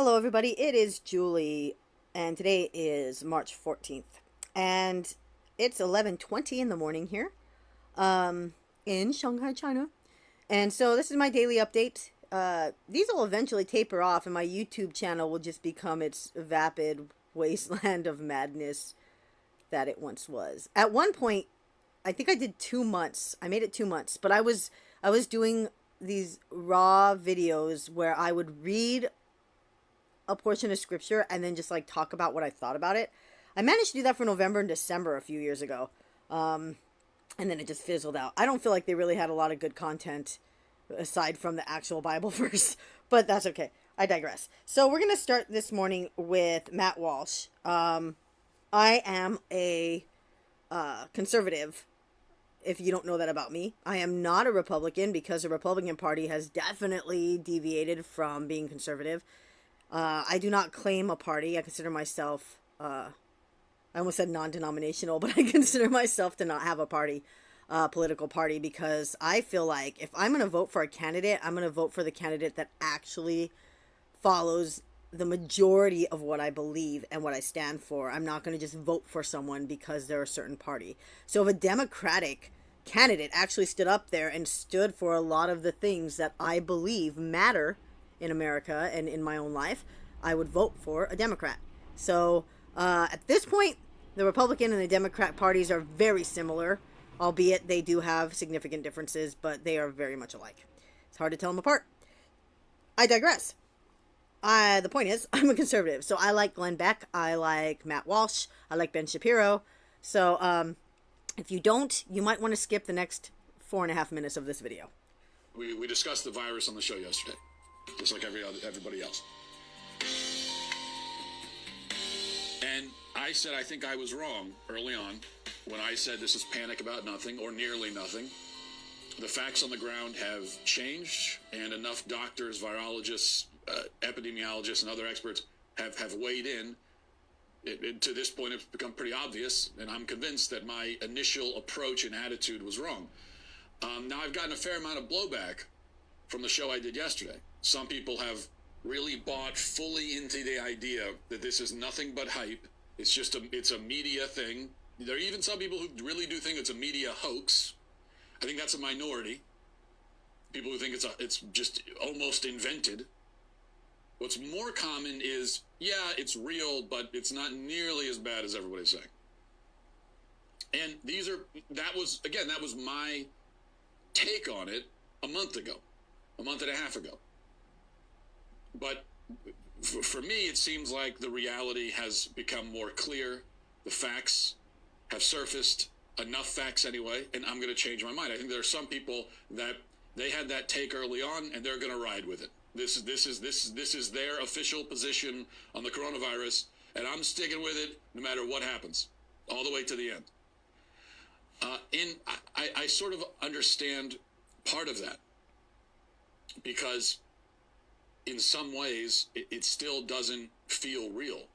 Hello, everybody. It is Julie, and today is March 14th, and it's 11:20 in the morning here, in Shanghai, China. And so this is my daily update. These will eventually taper off, and my YouTube channel will just become its vapid wasteland of madness that it once was. At one point, I think I did 2 months. I made it 2 months, but I was doing these raw videos where I would read a portion of scripture and then just like talk about what I thought about it. I managed to do that for November and December a few years ago. And then it just fizzled out. I don't feel like they really had a lot of good content aside from the actual Bible verse, but that's okay. I digress. So we're going to start this morning with Matt Walsh. I am a conservative. If you don't know that about me, I am not a Republican because the Republican Party has definitely deviated from being conservative. I do not claim a party. I consider myself, I almost said non-denominational, but I consider myself to not have a party, political party, because I feel like if I'm going to vote for a candidate, I'm going to vote for the candidate that actually follows the majority of what I believe and what I stand for. I'm not going to just vote for someone because they're a certain party. So if a Democratic candidate actually stood up there and stood for a lot of the things that I believe matter in America and in my own life, I would vote for a Democrat. So at this point, the Republican and the Democrat parties are very similar, albeit they do have significant differences, but they are very much alike. It's hard to tell them apart. I digress. The point is, I'm a conservative, so I like Glenn Beck, I like Matt Walsh, I like Ben Shapiro. So if you don't, you might want to skip the next 4.5 minutes of this video. We discussed the virus on the show yesterday, just like everybody else. And I said I think I was wrong early on when I said this is panic about nothing or nearly nothing. The facts on the ground have changed, and enough doctors, virologists, epidemiologists, and other experts have weighed in. To this point, it's become pretty obvious, and I'm convinced that my initial approach and attitude was wrong. Now, I've gotten a fair amount of blowback from the show I did yesterday. Some people have really bought fully into the idea that this is nothing but hype. It's a media thing. There are even some people who really do think it's a media hoax. I think that's a minority. People who think it's just almost invented. What's more common is, yeah, it's real, but it's not nearly as bad as everybody's saying. And that was my take on it a month and a half ago. But for me, it seems like the reality has become more clear. The facts have surfaced, enough facts anyway, and I'm going to change my mind. I think there are some people that they had that take early on, and they're going to ride with it. This is their official position on the coronavirus, and I'm sticking with it no matter what happens, all the way to the end. And I sort of understand part of that, because in some ways it still doesn't feel real.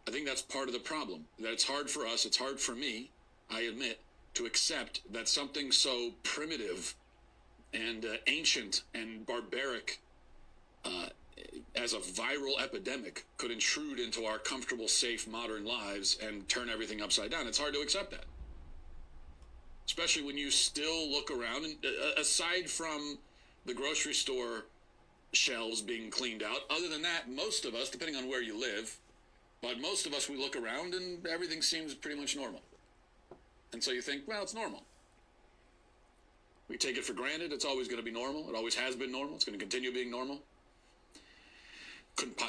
I think that's part of the problem, that it's hard for us, it's hard for me, I admit, to accept that something so primitive and ancient and barbaric as a viral epidemic could intrude into our comfortable, safe, modern lives and turn everything upside down. It's hard to accept that. Especially when you still look around, and aside from the grocery store shelves being cleaned out, other than that, most of us, depending on where you live, but most of us, we look around and everything seems pretty much normal. And so you think, well, it's normal. We take it for granted. It's always going to be normal. It always has been normal. It's going to continue being normal.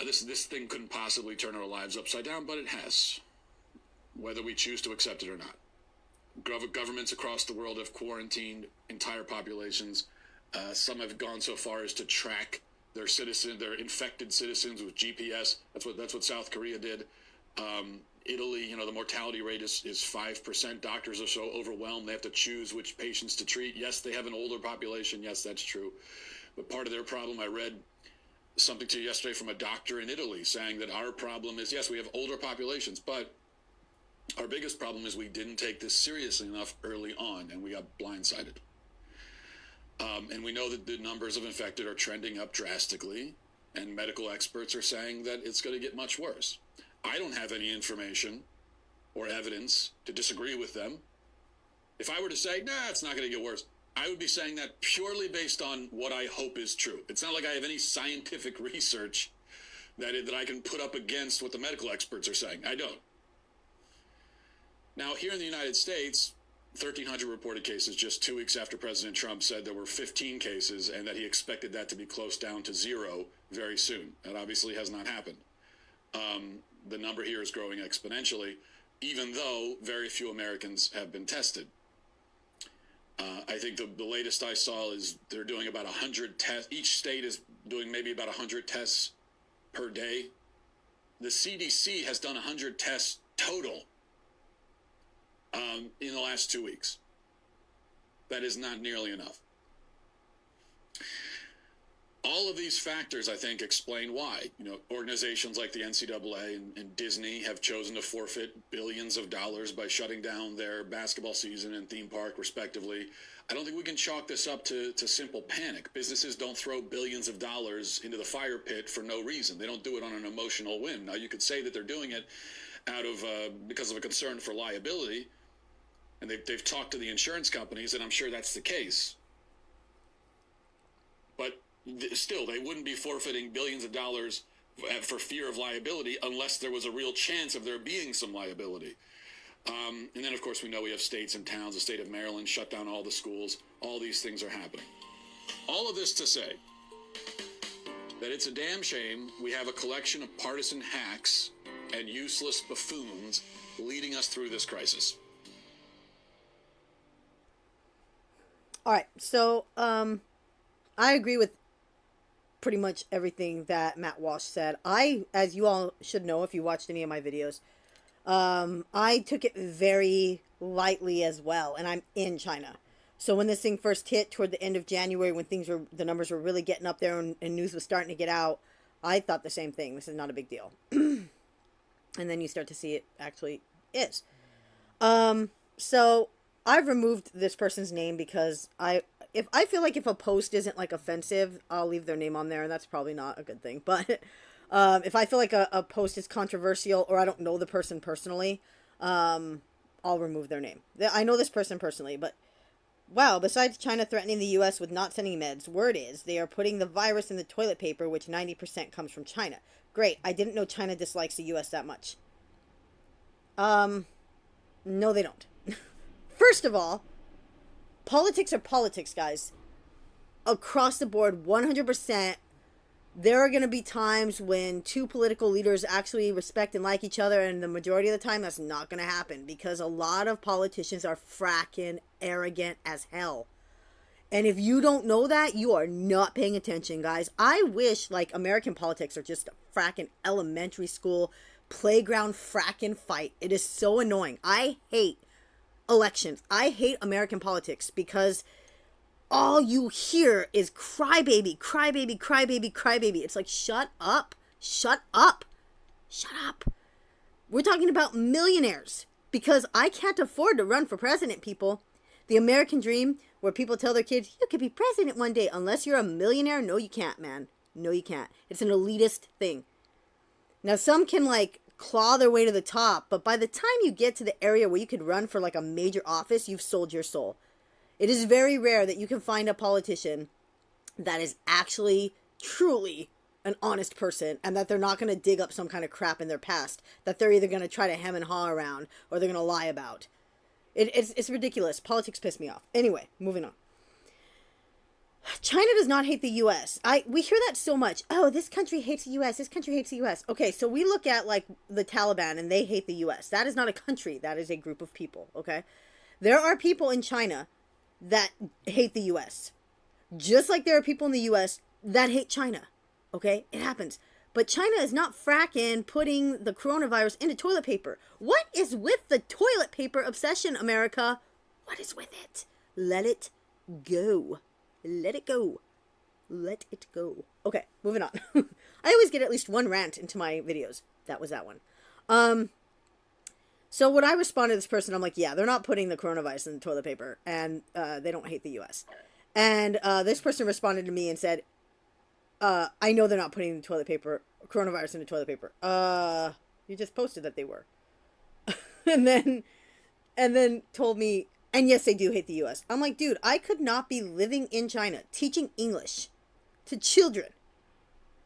This thing couldn't possibly turn our lives upside down, but it has, whether we choose to accept it or not. Governments across the world have quarantined entire populations. Some have gone so far as to track their infected citizens with GPS. That's what South Korea did. Italy, the mortality rate is 5%. Doctors are so overwhelmed they have to choose which patients to treat. Yes, they have an older population. Yes, that's true. But part of their problem, I read something to you yesterday from a doctor in Italy saying that our problem is, yes, we have older populations, but our biggest problem is we didn't take this seriously enough early on, and we got blindsided. And we know that the numbers of infected are trending up drastically. and medical experts are saying that it's going to get much worse. I don't have any information or evidence to disagree with them. If I were to say, nah, it's not going to get worse, I would be saying that purely based on what I hope is true. It's not like I have any scientific research that I can put up against what the medical experts are saying. I don't. Now, here in the United States, 1,300 reported cases just 2 weeks after President Trump said there were 15 cases and that he expected that to be close down to 0 very soon. That obviously has not happened. The number here is growing exponentially, even though very few Americans have been tested. I think the latest I saw is they're doing about 100 tests. Each state is doing maybe about 100 tests per day. The CDC has done 100 tests total in the last 2 weeks. That is not nearly enough. All of these factors, I think, explain why. Organizations like the NCAA and Disney have chosen to forfeit billions of dollars by shutting down their basketball season and theme park, respectively. I don't think we can chalk this up to simple panic. Businesses don't throw billions of dollars into the fire pit for no reason. They don't do it on an emotional whim. Now, you could say that they're doing it because of a concern for liability, and they've talked to the insurance companies, and I'm sure that's the case. But still, they wouldn't be forfeiting billions of dollars for fear of liability unless there was a real chance of there being some liability. And then, of course, we know we have states and towns. The state of Maryland shut down all the schools. All these things are happening. All of this to say that it's a damn shame we have a collection of partisan hacks and useless buffoons leading us through this crisis. All right, so I agree with pretty much everything that Matt Walsh said. As you all should know if you watched any of my videos, I took it very lightly as well, and I'm in China. So when this thing first hit toward the end of January, when the numbers were really getting up there and news was starting to get out, I thought the same thing. This is not a big deal. And then you start to see it actually is. So I've removed this person's name because if I feel like if a post isn't like offensive, I'll leave their name on there, and that's probably not a good thing. But if I feel like a post is controversial or I don't know the person personally, I'll remove their name. I know this person personally, but wow, besides China threatening the U.S. with not sending meds, word is they are putting the virus in the toilet paper, which 90% comes from China. Great, I didn't know China dislikes the U.S. that much. No, they don't. First of all, politics are politics, guys. Across the board, 100%, there are going to be times when two political leaders actually respect and like each other, and the majority of the time that's not going to happen because a lot of politicians are fracking arrogant as hell. And if you don't know that, you are not paying attention, guys. I wish, like, American politics are just a fracking elementary school playground fracking fight. It is so annoying. I hate elections. I hate American politics because all you hear is crybaby, crybaby, crybaby, crybaby. It's like, shut up, shut up, shut up. We're talking about millionaires because I can't afford to run for president, people. The American dream where people tell their kids, you could be president one day. Unless you're a millionaire, no, you can't, man. No, you can't. It's an elitist thing. Now, some can, like, claw their way to the top, but by the time you get to the area where you could run for, like, a major office, you've sold your soul. It is very rare that you can find a politician that is actually, truly an honest person and that they're not going to dig up some kind of crap in their past that they're either going to try to hem and haw around or they're going to lie about. It's ridiculous. Politics piss me off. Anyway, moving on. China does not hate the U.S. We hear that so much. Oh, this country hates the U.S. This country hates the U.S. Okay, so we look at, like, the Taliban and they hate the U.S. That is not a country. That is a group of people, okay? There are people in China that hate the U.S. Just like there are people in the U.S. that hate China, okay? It happens. But China is not fracking putting the coronavirus into toilet paper. What is with the toilet paper obsession, America? What is with it? Let it go. Let it go. Let it go. Okay, moving on. I always get at least one rant into my videos. That was that one. So when I responded to this person, I'm like, yeah, they're not putting the coronavirus in the toilet paper, and they don't hate the U.S. And this person responded to me and said, I know they're not putting the toilet paper, coronavirus in the toilet paper. You just posted that they were. and then, and then told me, and yes, they do hate the US. I'm like, dude, I could not be living in China, teaching English to children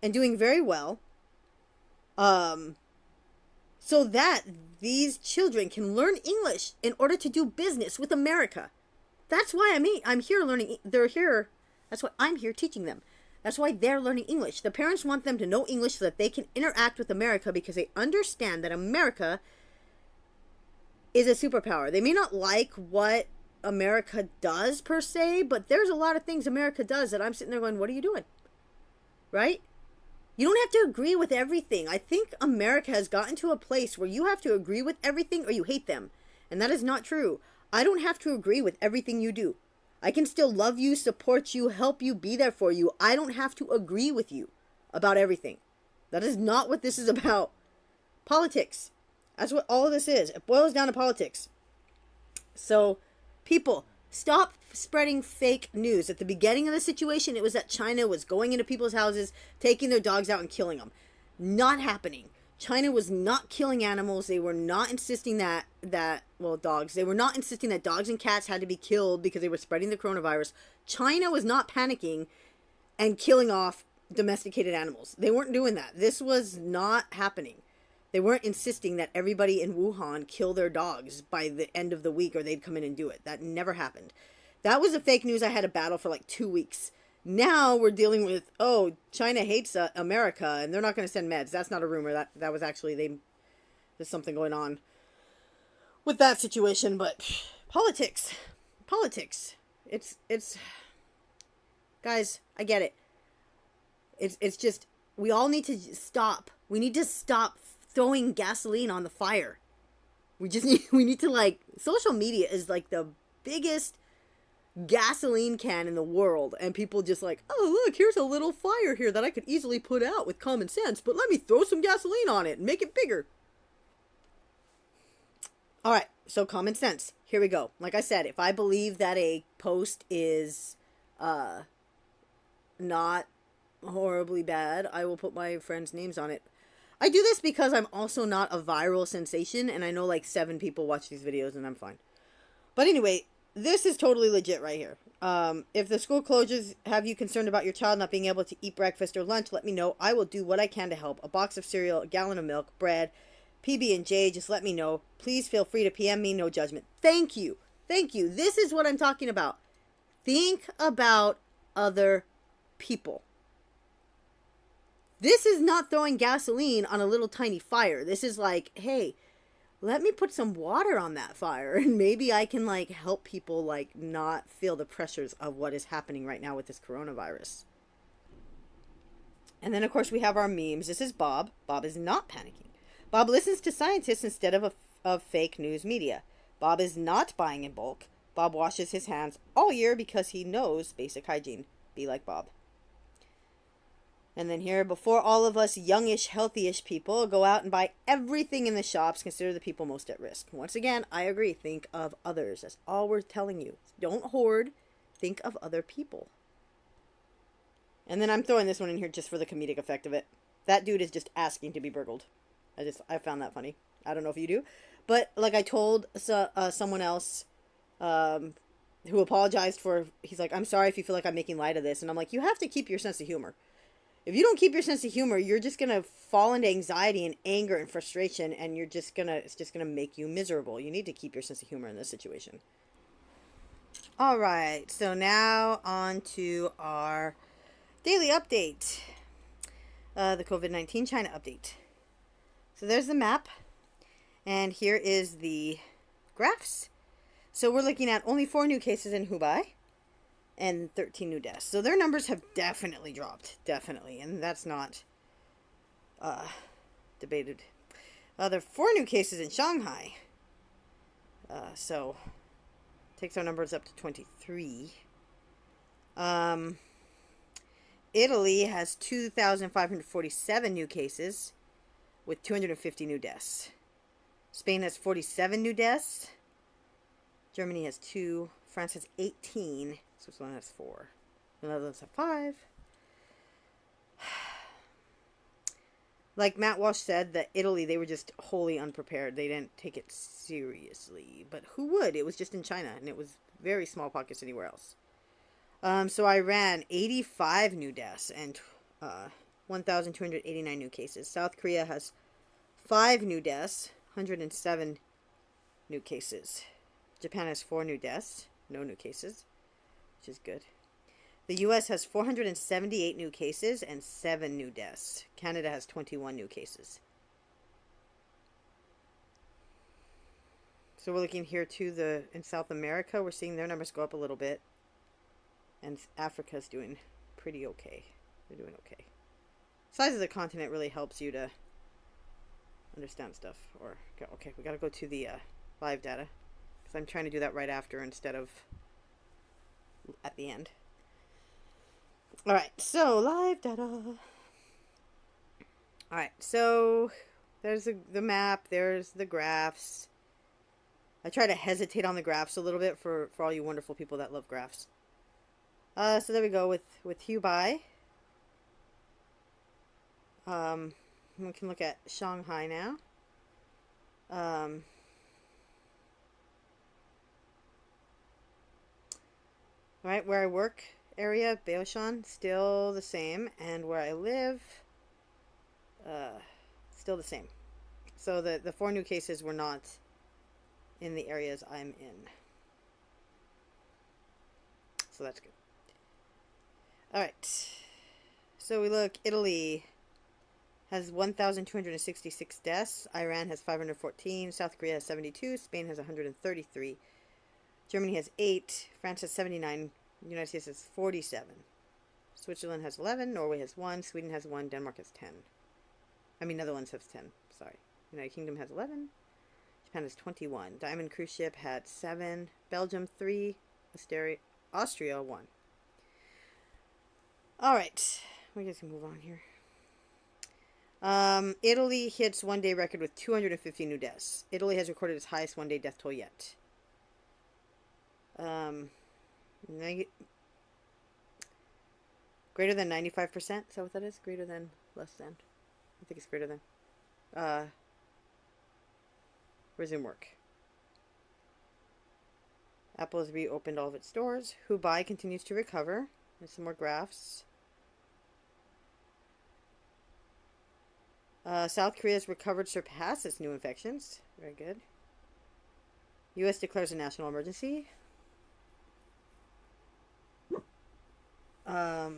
and doing very well. So that these children can learn English in order to do business with America. That's why I'm here learning. They're here. That's why I'm here teaching them. That's why they're learning English. The parents want them to know English so that they can interact with America because they understand that America is a superpower. They may not like what America does per se, but there's a lot of things America does that I'm sitting there going, what are you doing? Right? You don't have to agree with everything. I think America has gotten to a place where you have to agree with everything or you hate them. And that is not true. I don't have to agree with everything you do. I can still love you, support you, help you, be there for you. I don't have to agree with you about everything. That is not what this is about. Politics. That's what all of this is. It boils down to politics. So, people, stop spreading fake news. At the beginning of the situation, it was that China was going into people's houses, taking their dogs out and killing them. Not happening. China was not killing animals. They were not insisting that dogs. They were not insisting that dogs and cats had to be killed because they were spreading the coronavirus. China was not panicking and killing off domesticated animals. They weren't doing that. This was not happening. They weren't insisting that everybody in Wuhan kill their dogs by the end of the week or they'd come in and do it. That never happened. That was the fake news I had to battle for like 2 weeks. Now we're dealing with, China hates America and they're not going to send meds. That's not a rumor. That was actually, there's something going on with that situation. But politics. It's, guys, I get it. It's just, we all need to stop. We need to stop throwing gasoline on the fire. We need to social media is like the biggest gasoline can in the world, and people just like, oh look, here's a little fire here that I could easily put out with common sense, but let me throw some gasoline on it and make it bigger. Alright, so common sense. Here we go. Like I said, if I believe that a post is not horribly bad, I will put my friends' names on it. I do this because I'm also not a viral sensation, and I know like 7 people watch these videos, and I'm fine. But anyway, this is totally legit right here. If the school closures have you concerned about your child not being able to eat breakfast or lunch, let me know. I will do what I can to help. A box of cereal, a gallon of milk, bread, PB&J, just let me know. Please feel free to PM me, no judgment. Thank you. Thank you. This is what I'm talking about. Think about other people. This is not throwing gasoline on a little tiny fire. This is like, hey, let me put some water on that fire and maybe I can help people not feel the pressures of what is happening right now with this coronavirus. And then of course we have our memes. This is Bob. Bob is not panicking. Bob listens to scientists instead of fake news media. Bob is not buying in bulk. Bob washes his hands all year because he knows basic hygiene. Be like Bob. And then here, before all of us youngish, healthy-ish people go out and buy everything in the shops, consider the people most at risk. Once again, I agree. Think of others. That's all we're telling you. Don't hoard. Think of other people. And then I'm throwing this one in here just for the comedic effect of it. That dude is just asking to be burgled. I found that funny. I don't know if you do. But like I told someone else who apologized for, he's like, I'm sorry if you feel like I'm making light of this. And I'm like, you have to keep your sense of humor. If you don't keep your sense of humor, you're just going to fall into anxiety and anger and frustration, and it's just going to make you miserable. You need to keep your sense of humor in this situation. All right, so now on to our daily update. The COVID-19 China update. So there's the map, and here is the graphs. So we're looking at only 4 new cases in Hubei and 13 new deaths. So their numbers have definitely dropped. Definitely. And that's not debated. There are 4 new cases in Shanghai. So takes our numbers up to 23. Italy has 2,547 new cases with 250 new deaths. Spain has 47 new deaths. Germany has 2. France has 18. Switzerland has 4. The Netherlands have 5. Like Matt Walsh said, that Italy, they were just wholly unprepared. They didn't take it seriously. But who would? It was just in China, and it was very small pockets anywhere else. So Iran, 85 new deaths and 1,289 new cases. South Korea has 5 new deaths, 107 new cases. Japan has 4 new deaths, no new cases, which is good. The U.S. has 478 new cases and 7 new deaths. Canada has 21 new cases. So we're looking here to in South America, we're seeing their numbers go up a little bit. And Africa's doing pretty okay. They're doing okay. Size of the continent really helps you to understand stuff. Okay, we gotta go to the live data. Because I'm trying to do that right after instead of at the end. Alright, so live data. Alright, so there's the map, there's the graphs. I try to hesitate on the graphs a little bit for all you wonderful people that love graphs. So there we go with Hubei. We can look at Shanghai now. Right, where I work area, Baoshan, still the same, and where I live, still the same. So the 4 new cases were not in the areas I'm in. So that's good. Alright. So we look, Italy has 1,266 deaths. Iran has 514. South Korea has 72. Spain has 133. Germany has 8. France has 79. The United States has 47. Switzerland has 11. Norway has 1. Sweden has 1. Denmark has 10. Netherlands has 10. Sorry. United Kingdom has 11. Japan has 21. Diamond Cruise Ship had 7. Belgium 3. Austria 1. Alright. We guess we can move on here. Italy hits one-day record with 250 new deaths. Italy has recorded its highest one-day death toll yet. Greater than 95%? Is that what that is? Greater than, less than? I think it's greater than. Resume work. Apple has reopened all of its stores. Hubei continues to recover. There's some more graphs. South Korea's recovered surpasses new infections. Very good. U.S. declares a national emergency. I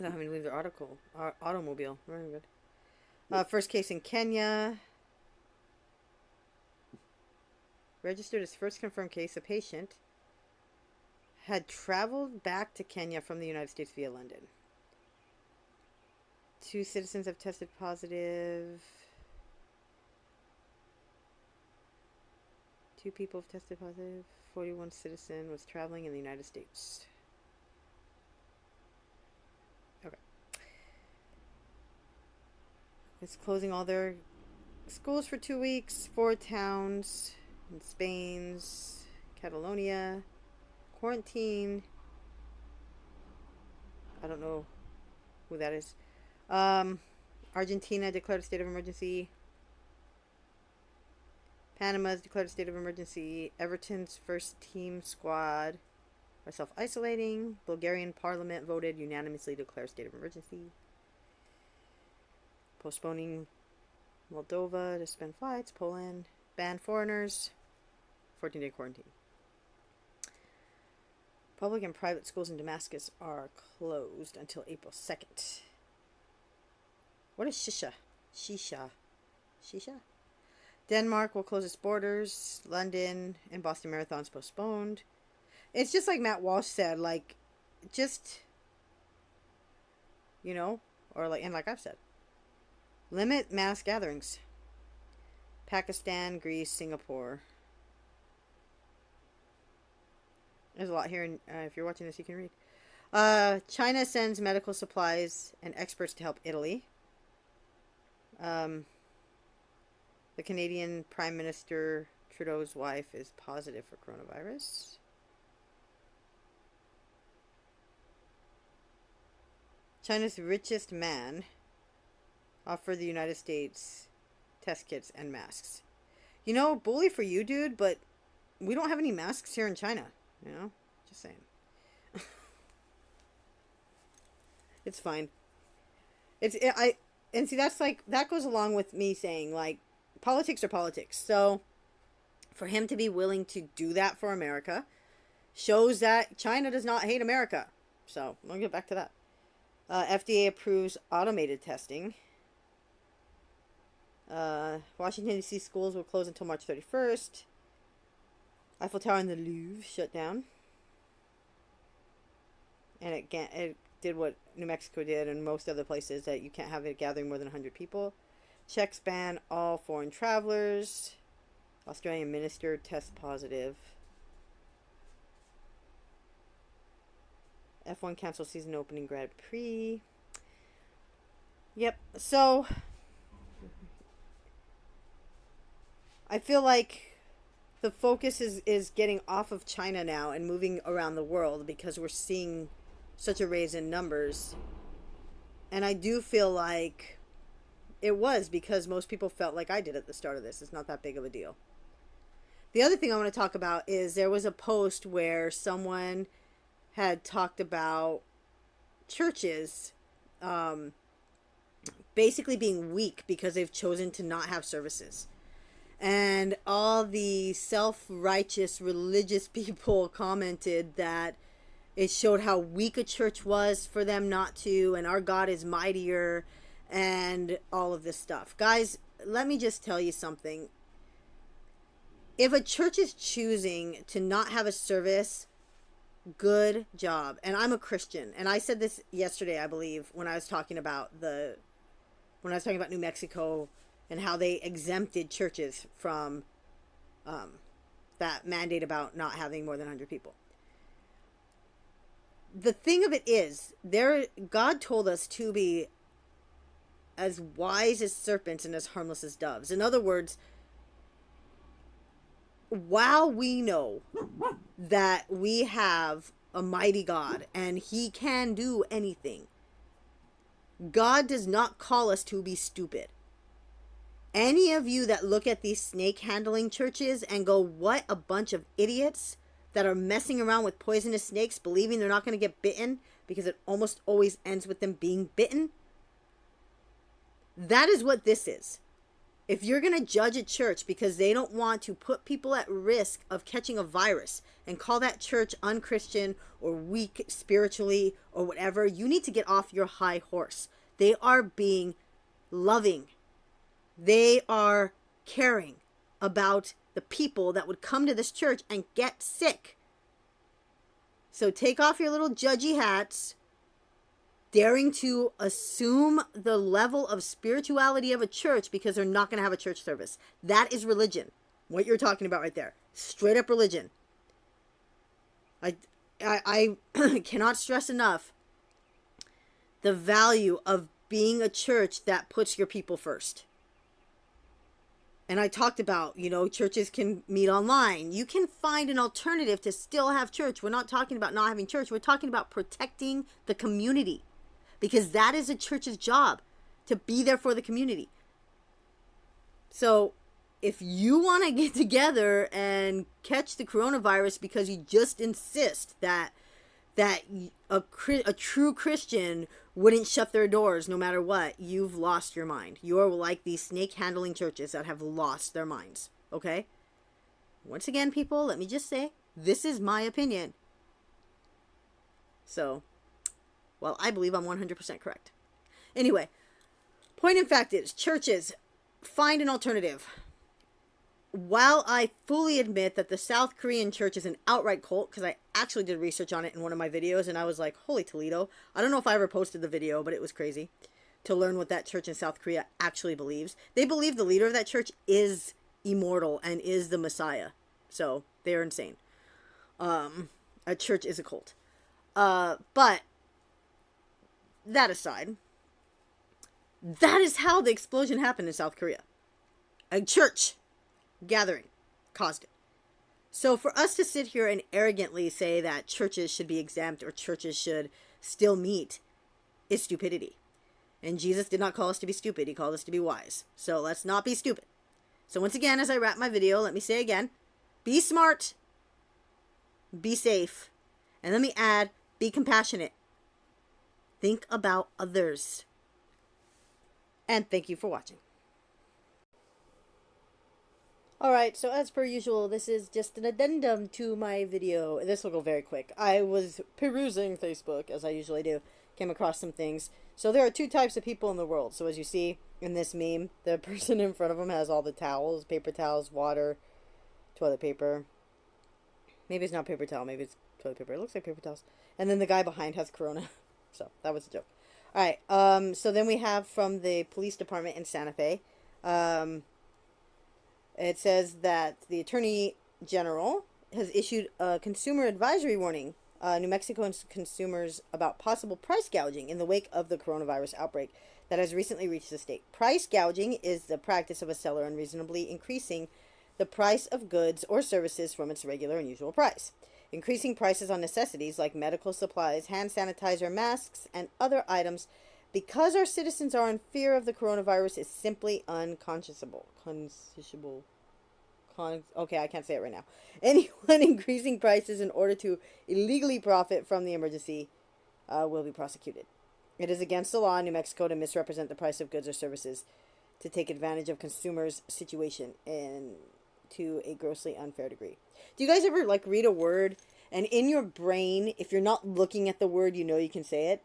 don't have any to leave the article. Automobile. Very good. First case in Kenya. Registered as first confirmed case. A patient had traveled back to Kenya from the United States via London. 2 citizens have tested positive. 2 people have tested positive. 41 citizen was traveling in the United States. Okay. It's closing all their schools for 2 weeks. 4 towns in Spain's Catalonia. Quarantine. I don't know who that is. Argentina declared a state of emergency. Panama's declared a state of emergency. Everton's first team squad are self-isolating. Bulgarian parliament voted unanimously to declare a state of emergency. Postponing Moldova to suspend flights. Poland ban foreigners. 14-day quarantine. Public and private schools in Damascus are closed until April 2nd. What is shisha? Shisha? Denmark will close its borders. London and Boston Marathons postponed. It's just like Matt Walsh said, like, just, or like I've said, limit mass gatherings. Pakistan, Greece, Singapore. There's a lot here, and if you're watching this, you can read. China sends medical supplies and experts to help Italy. The Canadian Prime Minister Trudeau's wife is positive for coronavirus. China's richest man Offer the United States test kits and masks. You know, bully for you, dude, but we don't have any masks here in China. You know? Just saying. It's fine. And see, that's like, that goes along with me saying, like, politics are politics. So, for him to be willing to do that for America shows that China does not hate America. So, we'll get back to that. FDA approves automated testing. Washington, D.C. schools will close until March 31st. Eiffel Tower and the Louvre shut down. And it did what New Mexico did and most other places, that you can't have it gathering more than 100 people. Checks ban all foreign travelers. Australian minister tests positive. F1 cancel season opening Grand Prix. Yep. So I feel like the focus is getting off of China now and moving around the world, because we're seeing such a raise in numbers. And I do feel like it was because most people felt like I did at the start of this. It's not that big of a deal. The other thing I want to talk about is there was a post where someone had talked about churches basically being weak because they've chosen to not have services. And all the self-righteous religious people commented that it showed how weak a church was for them not to, and our God is mightier, and all of this stuff. Guys, let me just tell you something. If a church is choosing to not have a service, good job. And I'm a Christian, and I said this yesterday, I believe, when I was talking about New Mexico and how they exempted churches from that mandate about not having more than 100 people. The thing of it is, God told us to be as wise as serpents and as harmless as doves. In other words, while we know that we have a mighty God and he can do anything, God does not call us to be stupid. Any of you that look at these snake handling churches and go, what a bunch of idiots that are messing around with poisonous snakes, believing they're not going to get bitten because it almost always ends with them being bitten. That is what this is. If you're going to judge a church because they don't want to put people at risk of catching a virus and call that church unchristian or weak spiritually or whatever, you need to get off your high horse. They are being loving. They are caring about the people that would come to this church and get sick. So take off your little judgy hats, daring to assume the level of spirituality of a church because they're not going to have a church service. That is religion. What you're talking about right there. Straight up religion. I cannot stress enough the value of being a church that puts your people first. And I talked about, churches can meet online. You can find an alternative to still have church. We're not talking about not having church. We're talking about protecting the community. Because that is a church's job, to be there for the community. So if you want to get together and catch the coronavirus because you just insist that a true Christian wouldn't shut their doors no matter what, you've lost your mind. You're like these snake handling churches that have lost their minds. Okay? Once again, people, let me just say, this is my opinion. So, well, I believe I'm 100% correct. Anyway, point in fact is, churches, find an alternative. While I fully admit that the South Korean church is an outright cult, because I actually did research on it in one of my videos, and I was like, holy Toledo. I don't know if I ever posted the video, but it was crazy to learn what that church in South Korea actually believes. They believe the leader of that church is immortal and is the Messiah. So, they're insane. A church is a cult. But, that aside, that is how the explosion happened in South Korea. A church gathering caused it. So for us to sit here and arrogantly say that churches should be exempt or churches should still meet is stupidity. And Jesus did not call us to be stupid. He called us to be wise. So let's not be stupid. So once again, as I wrap my video, let me say again, be smart, be safe, and let me add, be compassionate. Think about others. And thank you for watching. Alright, so as per usual, this is just an addendum to my video. This will go very quick. I was perusing Facebook, as I usually do, came across some things. So there are two types of people in the world. So as you see in this meme, the person in front of them has all the towels, paper towels, water, toilet paper. Maybe it's not paper towel, maybe it's toilet paper. It looks like paper towels. And then the guy behind has Corona. So that was a joke. Alright, so then we have from the police department in Santa Fe. It says that the Attorney General has issued a consumer advisory warning New Mexico consumers about possible price gouging in the wake of the coronavirus outbreak that has recently reached the state. Price gouging is the practice of a seller unreasonably increasing the price of goods or services from its regular and usual price. Increasing prices on necessities like medical supplies, hand sanitizer, masks, and other items because our citizens are in fear of the coronavirus is simply unconscionable. Okay, I can't say it right now. Anyone increasing prices in order to illegally profit from the emergency will be prosecuted. It is against the law in New Mexico to misrepresent the price of goods or services to take advantage of consumers' situation and to a grossly unfair degree. Do you guys ever like read a word and in your brain, if you're not looking at the word, you know you can say it,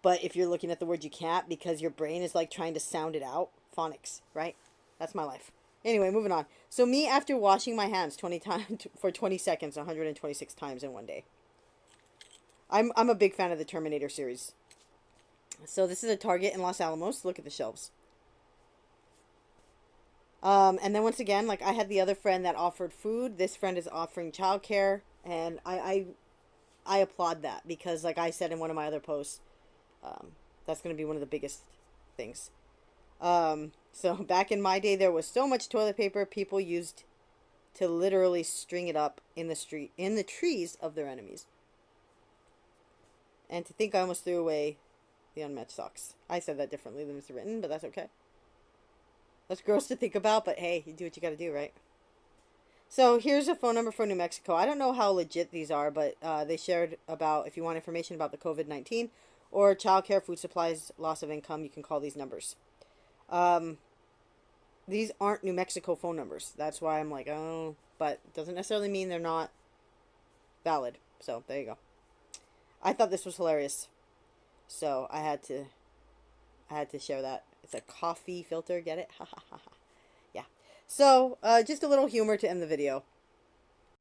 but if you're looking at the word, you can't because your brain is like trying to sound it out? Phonics, right? That's my life. Anyway, moving on. So me after washing my hands 20 times for 20 seconds, 126 times in one day. I'm a big fan of the Terminator series. So this is a Target in Los Alamos. Look at the shelves. And then once again, like I had the other friend that offered food. This friend is offering childcare, and I applaud that because, like I said in one of my other posts, that's going to be one of the biggest things. So back in my day, there was so much toilet paper people used to literally string it up in the trees of their enemies. And to think I almost threw away the unmatched socks. I said that differently than it's written, but that's okay. That's gross to think about, but hey, you do what you gotta do, right? So here's a phone number for New Mexico. I don't know how legit these are, but they shared about if you want information about the COVID-19 or childcare, food supplies, loss of income, you can call these numbers. These aren't New Mexico phone numbers. That's why I'm like, oh, but it doesn't necessarily mean they're not valid. So there you go. I thought this was hilarious. So I had to share that. It's a coffee filter, get it? Ha ha ha ha. Yeah. So, just a little humor to end the video.